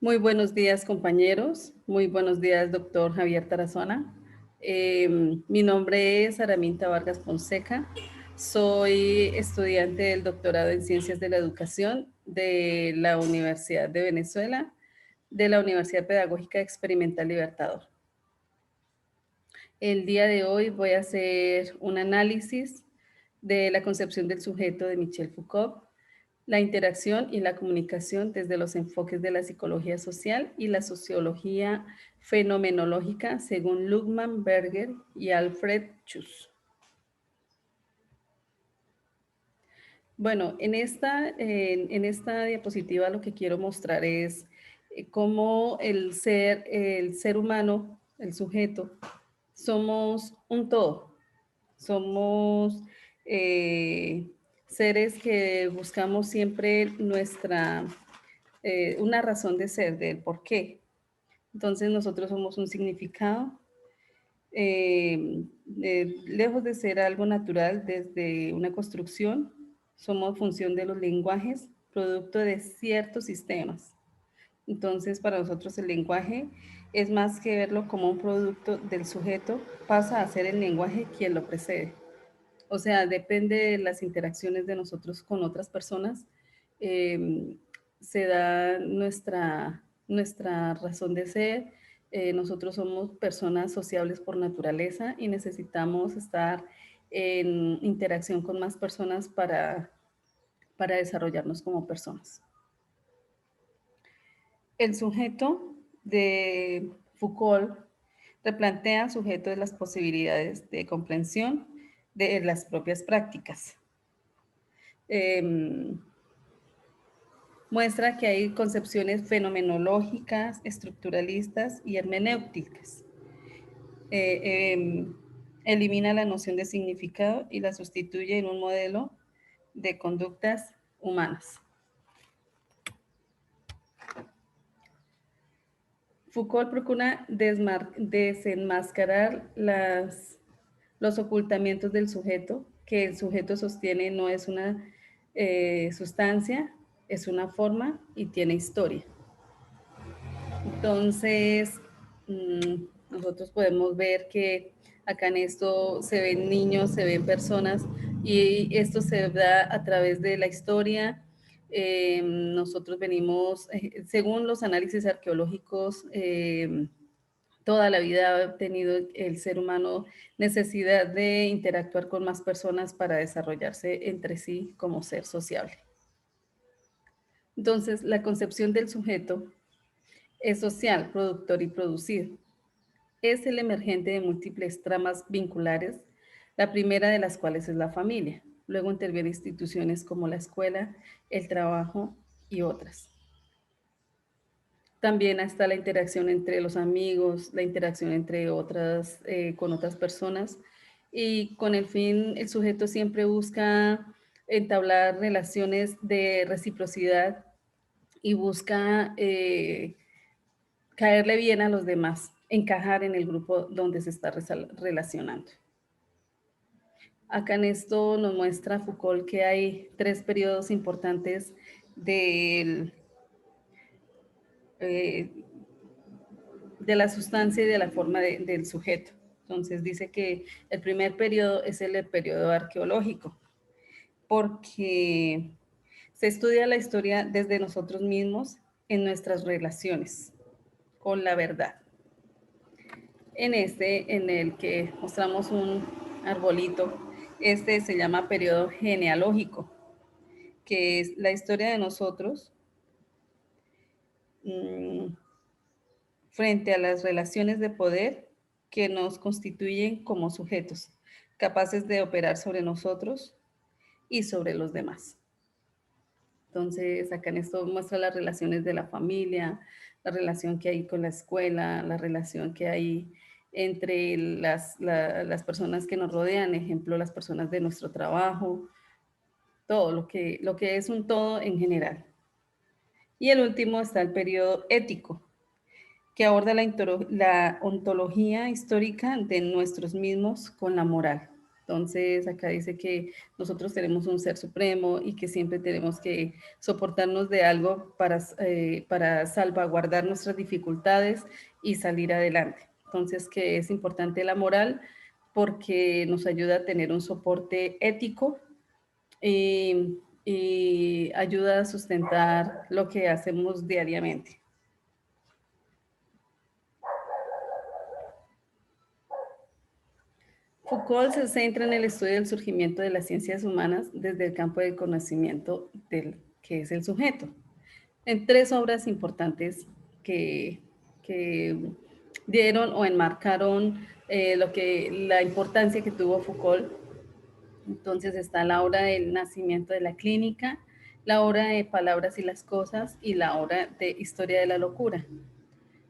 Muy buenos días, compañeros. Muy buenos días, doctor Javier Tarazona. Mi nombre es Araminta Vargas Fonseca. Soy estudiante del doctorado en Ciencias de la Educación de la Universidad de Venezuela, de la Universidad Pedagógica Experimental Libertador. El día de hoy voy a hacer un análisis de la concepción del sujeto de Michel Foucault, la interacción y la comunicación desde los enfoques de la psicología social y la sociología fenomenológica según Luhmann, Berger y Alfred Schuss. Bueno, en esta diapositiva lo que quiero mostrar es cómo el ser humano, el sujeto, somos un todo. Somos eh, seres que buscamos siempre una razón de ser, del por qué. Entonces nosotros somos un significado, lejos de ser algo natural desde una construcción, somos función de los lenguajes, producto de ciertos sistemas. Entonces, para nosotros el lenguaje es más que verlo como un producto del sujeto, pasa a ser el lenguaje quien lo precede. O sea, depende de las interacciones de nosotros con otras personas, eh, se da nuestra razón de ser. Nosotros somos personas sociables por naturaleza y necesitamos estar en interacción con más personas para desarrollarnos como personas. El sujeto de Foucault replantea al sujeto de las posibilidades de comprensión de las propias prácticas. Eh, Muestra que hay concepciones fenomenológicas, estructuralistas y hermenéuticas. Eh, eh, Elimina la noción de significado y la sustituye en un modelo de conductas humanas. Foucault procura desenmascarar los ocultamientos del sujeto, que el sujeto sostiene no es una sustancia, es una forma y tiene historia. Entonces, nosotros podemos ver que acá en esto se ven niños, se ven personas y esto se da a través de la historia. Nosotros venimos, según los análisis arqueológicos, toda la vida ha tenido el ser humano necesidad de interactuar con más personas para desarrollarse entre sí como ser sociable. Entonces, la concepción del sujeto es social, productor y producido. Es el emergente de múltiples tramas vinculares, la primera de las cuales es la familia. Luego intervienen instituciones como la escuela, el trabajo y otras. También está la interacción entre los amigos, la interacción con otras personas y con el fin, el sujeto siempre busca entablar relaciones de reciprocidad y busca caerle bien a los demás, encajar en el grupo donde se está relacionando. Acá en esto nos muestra Foucault que hay tres periodos importantes del, eh, de la sustancia y de la forma del sujeto. Entonces dice que el primer periodo es el periodo arqueológico, porque se estudia la historia desde nosotros mismos en nuestras relaciones con la verdad. En el que mostramos un arbolito, este se llama periodo genealógico, que es la historia de nosotros mmm, frente a las relaciones de poder que nos constituyen como sujetos, capaces de operar sobre nosotros y sobre los demás. Entonces, acá en esto muestra las relaciones de la familia, la relación que hay con la escuela, la relación que hay entre las personas que nos rodean, ejemplo, las personas de nuestro trabajo, todo lo que es un todo en general. Y el último está el periodo ético, que aborda la ontología histórica de nuestros mismos con la moral. Entonces, acá dice que nosotros tenemos un ser supremo y que siempre tenemos que soportarnos de algo para salvaguardar nuestras dificultades y salir adelante. Entonces, que es importante la moral porque nos ayuda a tener un soporte ético y ayuda a sustentar lo que hacemos diariamente. Foucault se centra en el estudio del surgimiento de las ciencias humanas desde el campo del conocimiento del que es el sujeto. En tres obras importantes que dieron o enmarcaron la importancia que tuvo Foucault. Entonces está la obra del nacimiento de la clínica, la obra de Palabras y las cosas y la obra de Historia de la locura.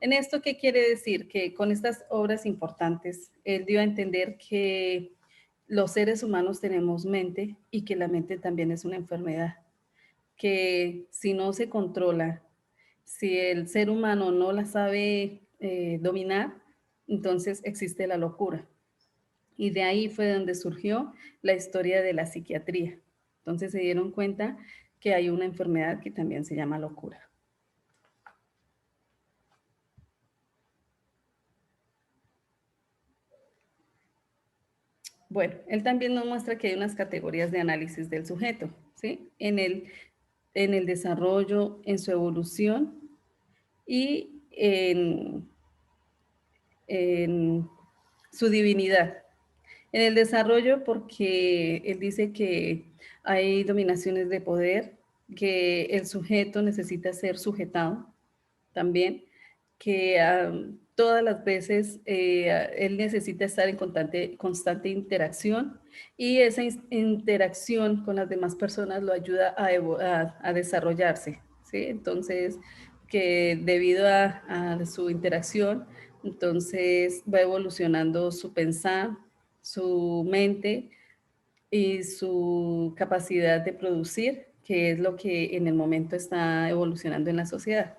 En esto, ¿qué quiere decir? Que con estas obras importantes, él dio a entender que los seres humanos tenemos mente y que la mente también es una enfermedad, que si no se controla, si el ser humano no la sabe dominar, entonces existe la locura. Y de ahí fue donde surgió la historia de la psiquiatría. Entonces se dieron cuenta que hay una enfermedad que también se llama locura. Bueno, él también nos muestra que hay unas categorías de análisis del sujeto, ¿sí? En el desarrollo, en su evolución y en su divinidad. En el desarrollo, porque él dice que hay dominaciones de poder, que el sujeto necesita ser sujetado también, que todas las veces él necesita estar en constante interacción y esa interacción con las demás personas lo ayuda a desarrollarse, ¿sí? Entonces, que debido a su interacción, entonces va evolucionando su pensar, su mente y su capacidad de producir, que es lo que en el momento está evolucionando en la sociedad.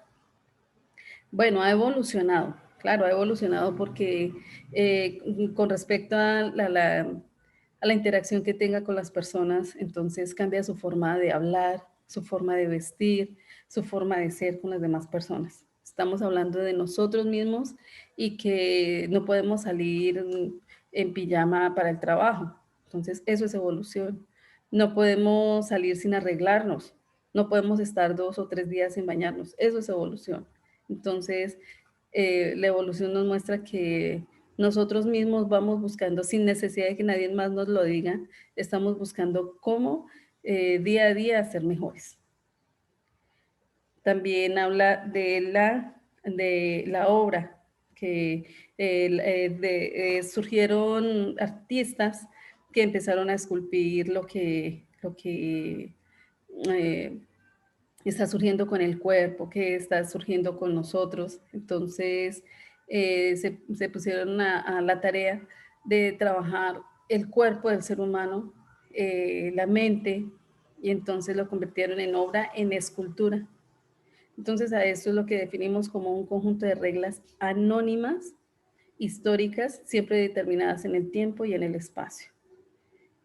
Bueno, ha evolucionado, claro, ha evolucionado porque eh, con respecto a la interacción que tenga con las personas, entonces cambia su forma de hablar, su forma de vestir, su forma de ser con las demás personas. Estamos hablando de nosotros mismos y que no podemos salir en pijama para el trabajo. Entonces, eso es evolución. No podemos salir sin arreglarnos. No podemos estar 2 o 3 días sin bañarnos. Eso es evolución. Entonces, la evolución nos muestra que nosotros mismos vamos buscando, sin necesidad de que nadie más nos lo diga, estamos buscando cómo día a día ser mejores. También habla de la obra, que surgieron artistas que empezaron a esculpir lo que eh, está surgiendo con el cuerpo, que está surgiendo con nosotros. Entonces, se pusieron a la tarea de trabajar el cuerpo del ser humano, la mente, y entonces lo convirtieron en obra, en escultura. Entonces, a esto es lo que definimos como un conjunto de reglas anónimas, históricas, siempre determinadas en el tiempo y en el espacio.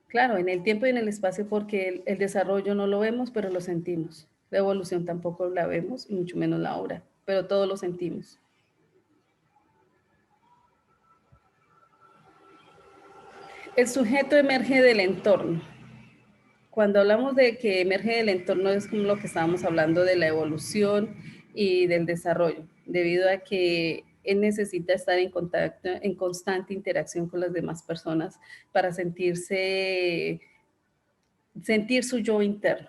Claro, en el tiempo y en el espacio porque el desarrollo no lo vemos, pero lo sentimos. La evolución tampoco la vemos, y mucho menos la obra, pero todo lo sentimos. El sujeto emerge del entorno. Cuando hablamos de que emerge del entorno es como lo que estábamos hablando de la evolución y del desarrollo, debido a que él necesita estar en contacto, en constante interacción con las demás personas para sentir su yo interno.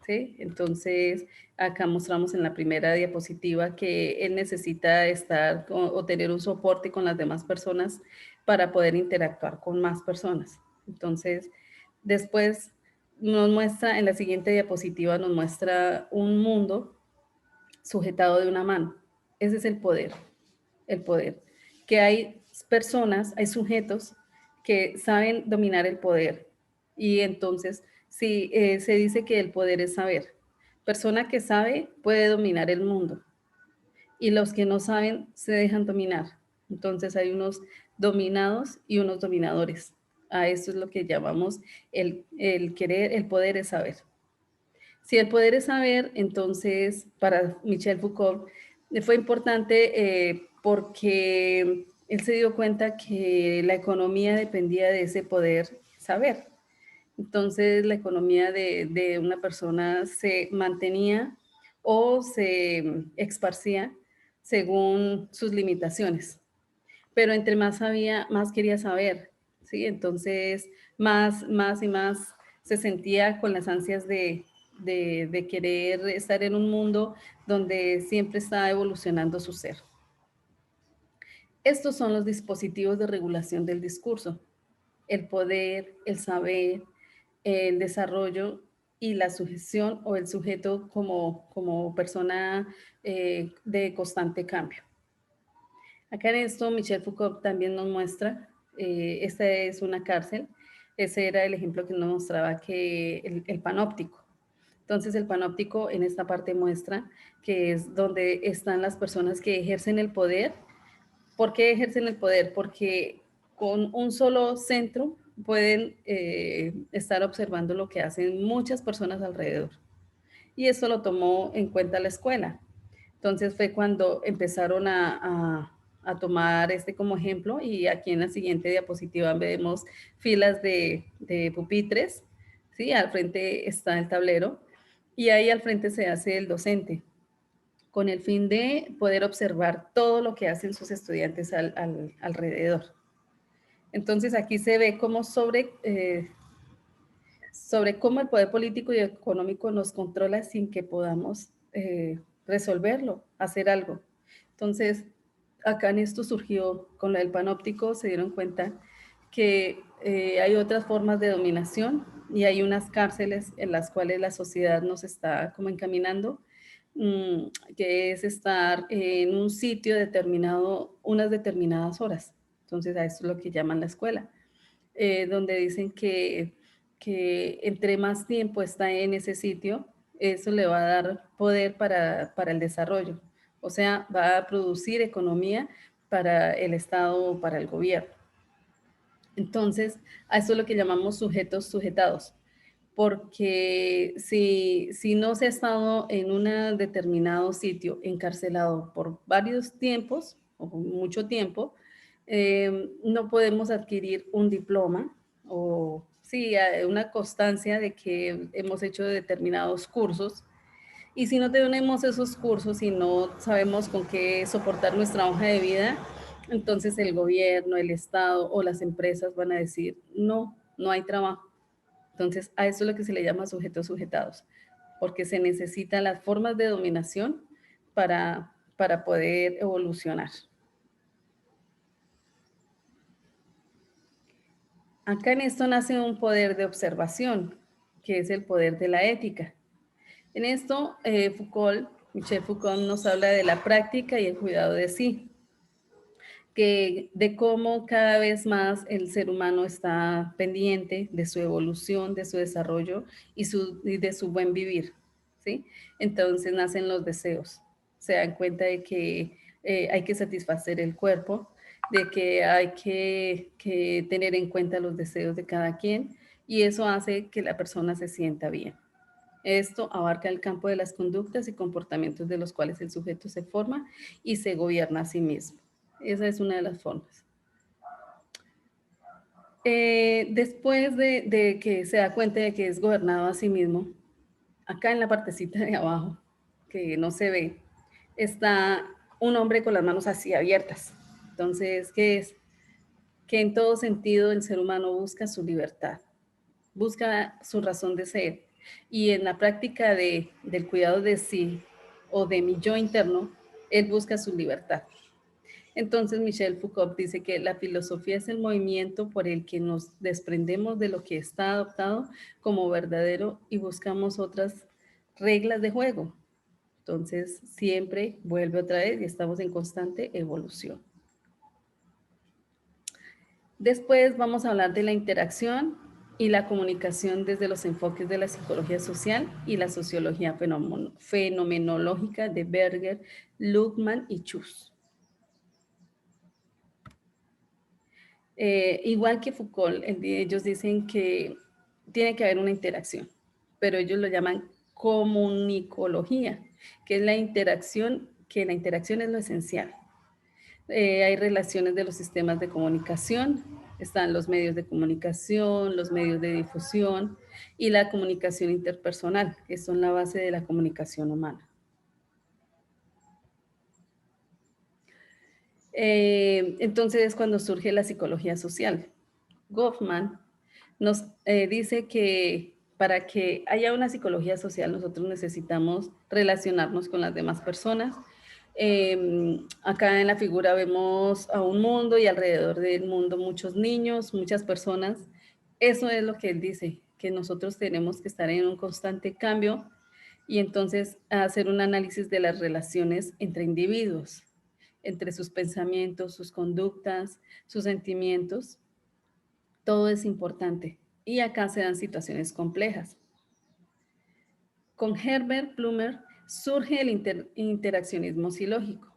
¿Sí? Entonces, acá mostramos en la primera diapositiva que él necesita estar o tener un soporte con las demás personas para poder interactuar con más personas. Entonces, después nos muestra, en la siguiente diapositiva, nos muestra un mundo sujetado de una mano. Ese es el poder. Que hay personas, hay sujetos que saben dominar el poder. Y entonces, sí, se dice que el poder es saber. Persona que sabe puede dominar el mundo. Y los que no saben se dejan dominar. Entonces hay unos dominados y unos dominadores. A eso es lo que llamamos el querer, el poder es saber. Si el poder es saber, entonces para Michel Foucault fue importante porque él se dio cuenta que la economía dependía de ese poder saber. Entonces la economía de una persona se mantenía o se esparcía según sus limitaciones. Pero entre más sabía, más quería saber, ¿sí? Entonces más y más se sentía con las ansias de querer estar en un mundo donde siempre está evolucionando su ser. Estos son los dispositivos de regulación del discurso: el poder, el saber, el desarrollo y la sujeción o el sujeto como persona de constante cambio. Acá en esto Michel Foucault también nos muestra, esta es una cárcel, ese era el ejemplo que nos mostraba, que el panóptico. Entonces el panóptico en esta parte muestra que es donde están las personas que ejercen el poder. ¿Por qué ejercen el poder? Porque con un solo centro pueden estar observando lo que hacen muchas personas alrededor. Y eso lo tomó en cuenta la escuela. Entonces fue cuando empezaron a tomar este como ejemplo, y aquí en la siguiente diapositiva vemos filas de pupitres, ¿sí? Al frente está el tablero y ahí al frente se hace el docente, con el fin de poder observar todo lo que hacen sus estudiantes alrededor. Entonces aquí se ve cómo sobre cómo el poder político y económico nos controla sin que podamos resolverlo, hacer algo. Entonces, acá en esto surgió, con el panóptico, se dieron cuenta que hay otras formas de dominación y hay unas cárceles en las cuales la sociedad nos está como encaminando, que es estar en un sitio determinado unas determinadas horas. Entonces, a eso es lo que llaman la escuela, donde dicen que entre más tiempo está en ese sitio, eso le va a dar poder para el desarrollo. O sea, va a producir economía para el Estado o para el gobierno. Entonces, a eso es lo que llamamos sujetos sujetados, porque si no se ha estado en un determinado sitio encarcelado por varios tiempos o por mucho tiempo, no podemos adquirir un diploma o sí, una constancia de que hemos hecho determinados cursos. Y si no tenemos esos cursos y no sabemos con qué soportar nuestra hoja de vida, entonces el gobierno, el Estado o las empresas van a decir, no, no hay trabajo. Entonces, a eso es lo que se le llama sujetos sujetados, porque se necesitan las formas de dominación para poder evolucionar. Acá en esto nace un poder de observación, que es el poder de la ética. En esto, Michel Foucault nos habla de la práctica y el cuidado de sí, que de cómo cada vez más el ser humano está pendiente de su evolución, de su desarrollo y de su buen vivir, ¿sí? Entonces nacen los deseos. Se dan cuenta de que hay que satisfacer el cuerpo, de que hay que tener en cuenta los deseos de cada quien, y eso hace que la persona se sienta bien. Esto abarca el campo de las conductas y comportamientos de los cuales el sujeto se forma y se gobierna a sí mismo. Esa es una de las formas. Después de que se da cuenta de que es gobernado a sí mismo, acá en la partecita de abajo, que no se ve, está un hombre con las manos así abiertas. Entonces, ¿qué es? Que en todo sentido el ser humano busca su libertad, busca su razón de ser. Y en la práctica del cuidado de sí o de mi yo interno, él busca su libertad. Entonces, Michel Foucault dice que la filosofía es el movimiento por el que nos desprendemos de lo que está adoptado como verdadero y buscamos otras reglas de juego. Entonces, siempre vuelve otra vez y estamos en constante evolución. Después vamos a hablar de la interacción y la comunicación desde los enfoques de la psicología social y la sociología fenomenológica de Berger, Luhmann y Schuss. Igual que Foucault, ellos dicen que tiene que haber una interacción, pero ellos lo llaman comunicología, que es la interacción, que la interacción es lo esencial. Hay relaciones de los sistemas de comunicación, están los medios de comunicación, los medios de difusión y la comunicación interpersonal, que son la base de la comunicación humana. Entonces es cuando surge la psicología social. Goffman nos dice que para que haya una psicología social nosotros necesitamos relacionarnos con las demás personas. Acá en la figura vemos a un mundo y alrededor del mundo muchos niños, muchas personas. Eso es lo que él dice, que nosotros tenemos que estar en un constante cambio y entonces hacer un análisis de las relaciones entre individuos, entre sus pensamientos, sus conductas, sus sentimientos. Todo es importante y acá se dan situaciones complejas. Con Herbert Plummer surge el interaccionismo silógico,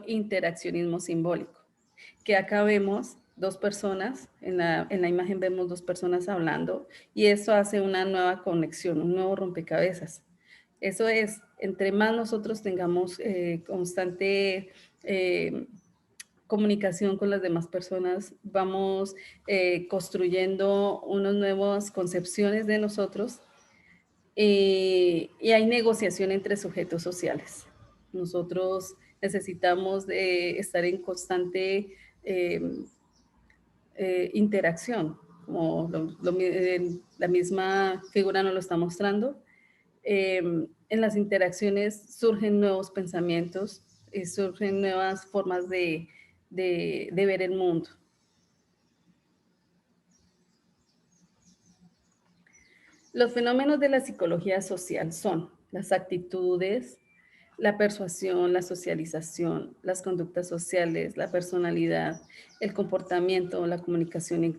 interaccionismo simbólico, que acá vemos dos personas, en la imagen vemos dos personas hablando y eso hace una nueva conexión, un nuevo rompecabezas. Eso es, entre más nosotros tengamos constante comunicación con las demás personas, vamos construyendo unas nuevas concepciones de nosotros y hay negociación entre sujetos sociales. Nosotros necesitamos estar en constante eh, interacción, como la misma figura nos lo está mostrando. En las interacciones surgen nuevos pensamientos, surgen nuevas formas de ver el mundo. Los fenómenos de la psicología social son las actitudes, la persuasión, la socialización, las conductas sociales, la personalidad, el comportamiento, la comunicación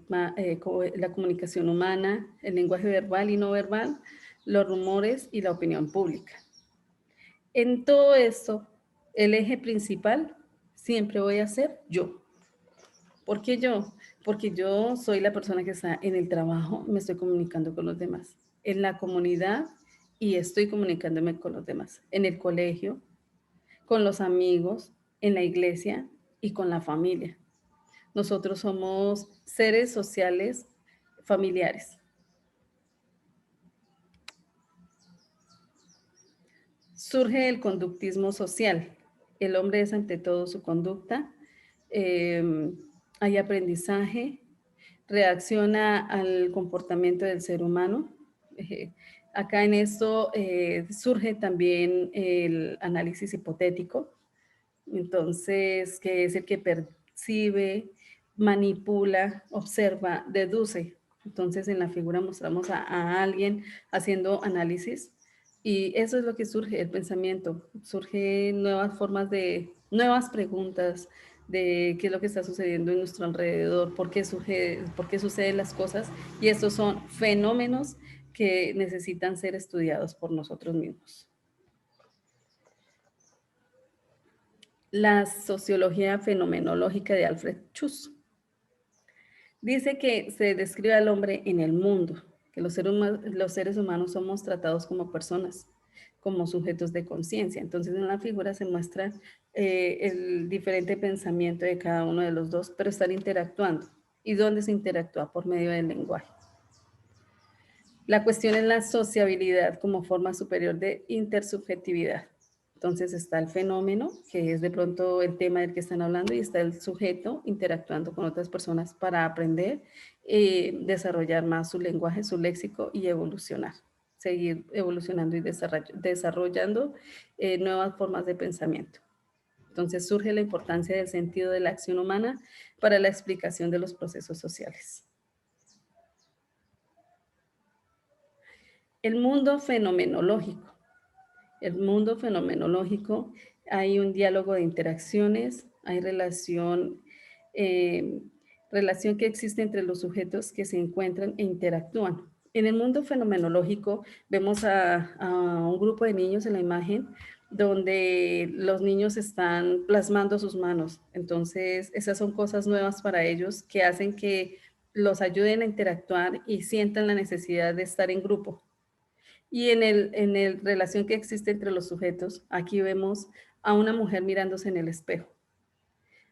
humana, el lenguaje verbal y no verbal, los rumores y la opinión pública. En todo esto, el eje principal siempre voy a ser yo. ¿Por qué yo? Porque yo soy la persona que está en el trabajo, me estoy comunicando con los demás, en la comunidad y estoy comunicándome con los demás, en el colegio, con los amigos, en la iglesia y con la familia. Nosotros somos seres sociales familiares. Surge el conductismo social. El hombre es ante todo su conducta. Hay aprendizaje, reacciona al comportamiento del ser humano. Acá en esto surge también el análisis hipotético, entonces, que es el que percibe, manipula, observa, deduce. Entonces, en la figura mostramos a alguien haciendo análisis y eso es lo que surge, el pensamiento. Surgen nuevas formas nuevas preguntas de qué es lo que está sucediendo en nuestro alrededor, por qué suceden las cosas y estos son fenómenos que necesitan ser estudiados por nosotros mismos. La sociología fenomenológica de Alfred Schuss. Dice que se describe al hombre en el mundo, que los seres humanos somos tratados como personas, como sujetos de conciencia. Entonces en la figura se muestra el diferente pensamiento de cada uno de los dos, pero están interactuando. ¿Y dónde se interactúa? Por medio del lenguaje. La cuestión es la sociabilidad como forma superior de intersubjetividad. Entonces está el fenómeno, que es de pronto el tema del que están hablando, y está el sujeto interactuando con otras personas para aprender, desarrollar más su lenguaje, su léxico y evolucionar, seguir evolucionando y desarrollando nuevas formas de pensamiento. Entonces surge la importancia del sentido de la acción humana para la explicación de los procesos sociales. El mundo fenomenológico. El mundo fenomenológico, hay un diálogo de interacciones, hay relación que existe entre los sujetos que se encuentran e interactúan. En el mundo fenomenológico vemos a un grupo de niños en la imagen donde los niños están plasmando sus manos. Entonces, esas son cosas nuevas para ellos que hacen que los ayuden a interactuar y sientan la necesidad de estar en grupo. Y en el relación que existe entre los sujetos, aquí vemos a una mujer mirándose en el espejo.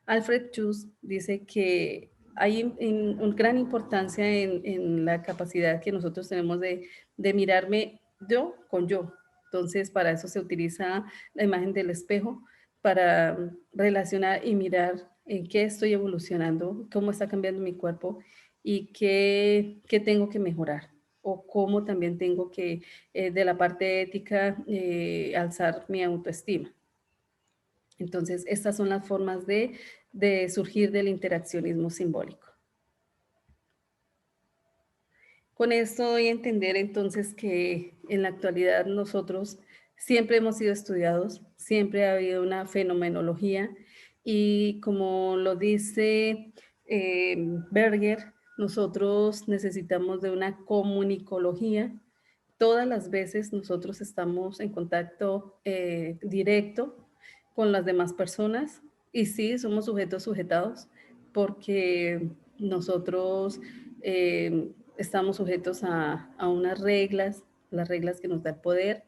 Alfred Chus dice que hay una gran importancia en la capacidad que nosotros tenemos de mirarme yo con yo. Entonces, para eso se utiliza la imagen del espejo, para relacionar y mirar en qué estoy evolucionando, cómo está cambiando mi cuerpo y qué tengo que mejorar o cómo también tengo que, de la parte ética, alzar mi autoestima. Entonces, estas son las formas de surgir del interaccionismo simbólico. Con esto doy a entender entonces que en la actualidad nosotros siempre hemos sido estudiados, siempre ha habido una fenomenología y como lo dice Berger, nosotros necesitamos de una comunicología. Todas las veces nosotros estamos en contacto directo con las demás personas y sí, somos sujetos sujetados porque nosotros estamos sujetos a unas reglas, las reglas que nos da el poder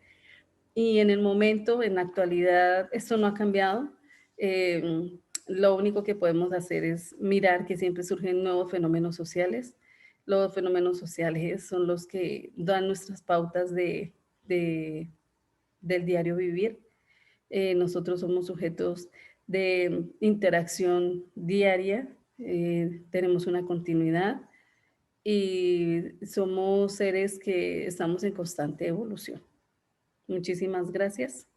y en el momento, en la actualidad, esto no ha cambiado. Eh, lo único que podemos hacer es mirar que siempre surgen nuevos fenómenos sociales. Los fenómenos sociales son los que dan nuestras pautas de- del diario vivir. Nosotros somos sujetos de interacción diaria, tenemos una continuidad y somos seres que estamos en constante evolución. Muchísimas gracias.